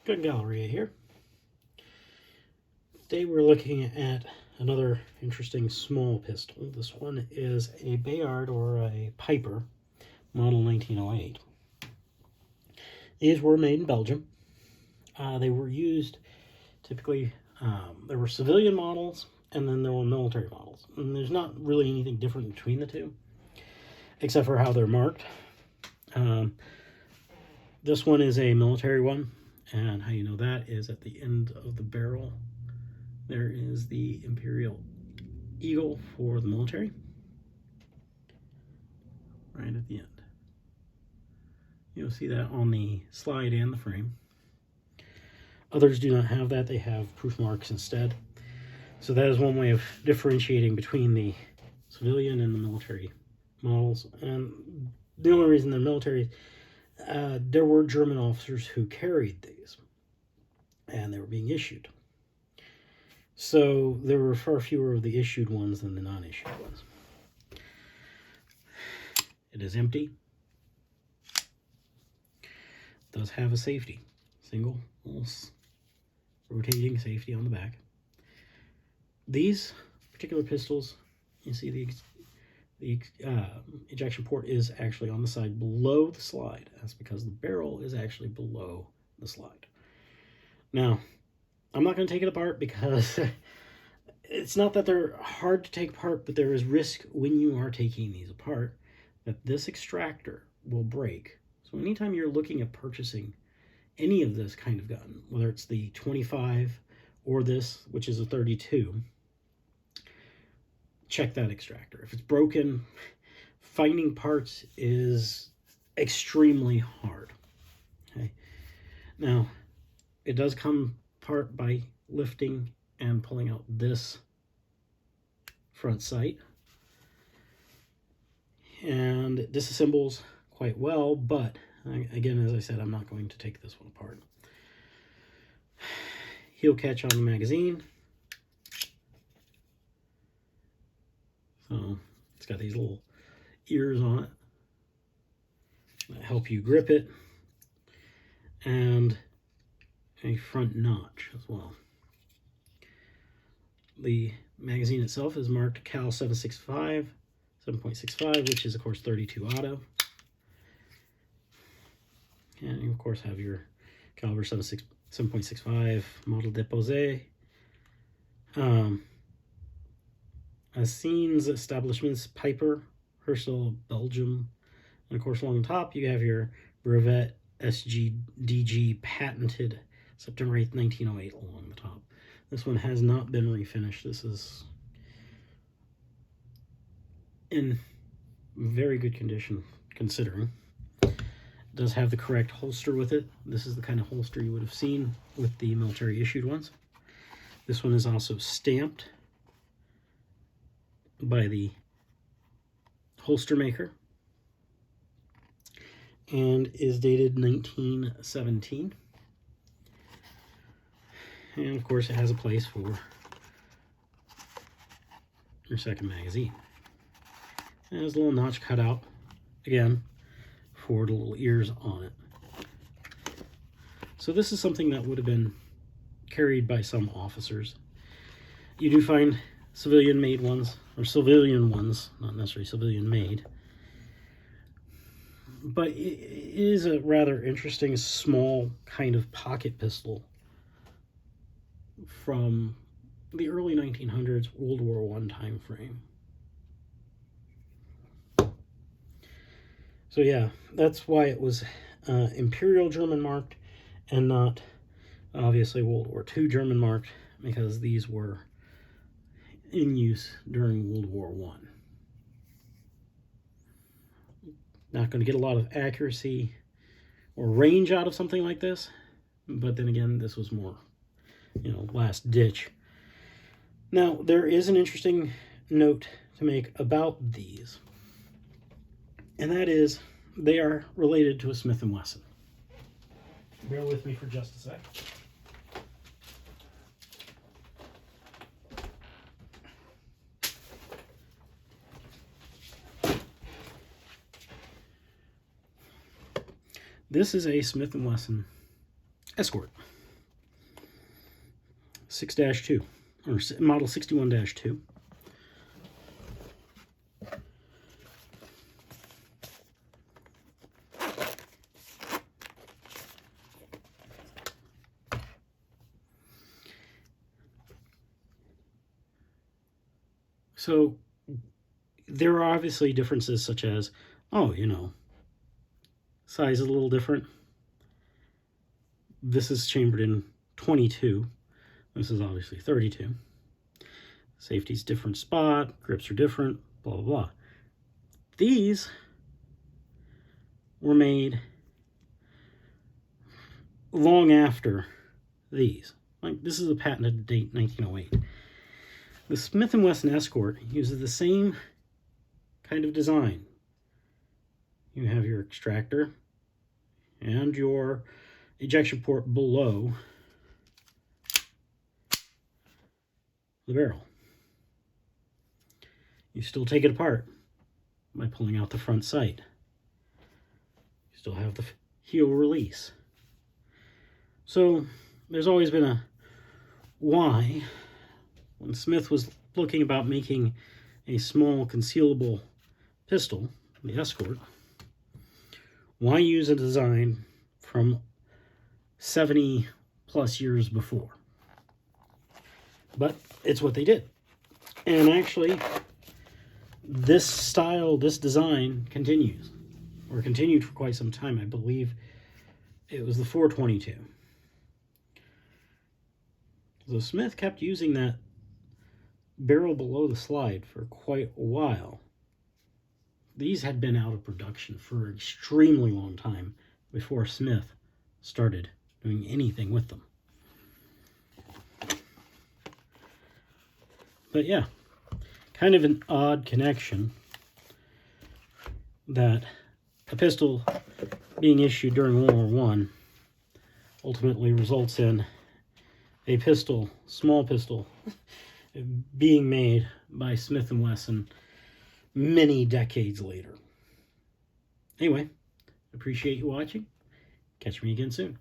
Good Galleria here. Today we're looking at another interesting small pistol. This one is a Bayard or a Pieper, model 1908. These were made in Belgium. They were used typically, there were civilian models and then there were military models. And there's not really anything different between the two, except for how they're marked. This one is a military one, and how you know that is at the end of the barrel there is the Imperial eagle for the military, right at the end. You'll see that on the slide and the frame. Others do not have that. They have proof marks instead. So that is one way of differentiating between the civilian and the military models. And the only reason they're military, there were German officers who carried these, and they were being issued. So there were far fewer of the issued ones than the non-issued ones. It is empty. It does have a safety. Single little rotating safety on the back. These particular pistols, you see the ejection port is actually on the side below the slide. That's because the barrel is actually below the slide. Now, I'm not going to take it apart because it's not that they're hard to take apart, but there is risk when you are taking these apart that this extractor will break. So anytime you're looking at purchasing any of this kind of gun, whether it's the 25 or this, which is a 32, check that extractor. If it's broken, finding parts is extremely hard. Okay. Now, it does come apart by lifting and pulling out this front sight, and it disassembles quite well, but again, as I said, I'm not going to take this one apart. Heel catch on the magazine. So it's got these little ears on it that help you grip it, and a front notch as well. The magazine itself is marked Cal 7.65, which is of course 32 auto. And you of course have your caliber 7.65 model déposé. Scenes establishments, Pieper, Prussian, Belgium, and of course along the top you have your brevet SGDG patented September 8th, 1908 along the top. This one has not been refinished. This is in very good condition considering. It does have the correct holster with it. This is the kind of holster you would have seen with the military issued ones. This one is also stamped by the holster maker and is dated 1917. And of course it has a place for your second magazine. And there's a little notch cut out, again, for the little ears on it. So this is something that would have been carried by some officers. You do find civilian made ones, or civilian ones, not necessarily civilian made. But it is a rather interesting small kind of pocket pistol from the early 1900s, World War I time frame. So yeah, that's why it was Imperial German marked and not obviously World War II German marked, because these were in use during World War I. Not going to get a lot of accuracy or range out of something like this, but then again, this was more, last ditch. Now, there is an interesting note to make about these, and that is they are related to a Smith & Wesson. Bear with me for just a sec. This is a Smith & Wesson Escort. 6-2, or model 61-2. So there are obviously differences such as, oh, you know, size is a little different. This is chambered in 22. This is obviously 32. Safety's different spot, grips are different, blah, blah, blah. These were made long after these. Like, this is a patented date, 1908. The Smith & Wesson Escort uses the same kind of design. You have your extractor and your ejection port below the barrel. You still take it apart by pulling out the front sight. You still have the heel release. So there's always been a why. When Smith was looking about making a small concealable pistol, the Escort, why use a design from 70 plus years before? But it's what they did. And actually, this style, this design continues, or continued for quite some time. I believe it was the 422. So Smith kept using that barrel below the slide for quite a while. These had been out of production for an extremely long time before Smith started doing anything with them. But yeah, kind of an odd connection that a pistol being issued during World War I ultimately results in a pistol, small pistol, being made by Smith & Wesson many decades later. Anyway, appreciate you watching. Catch me again soon.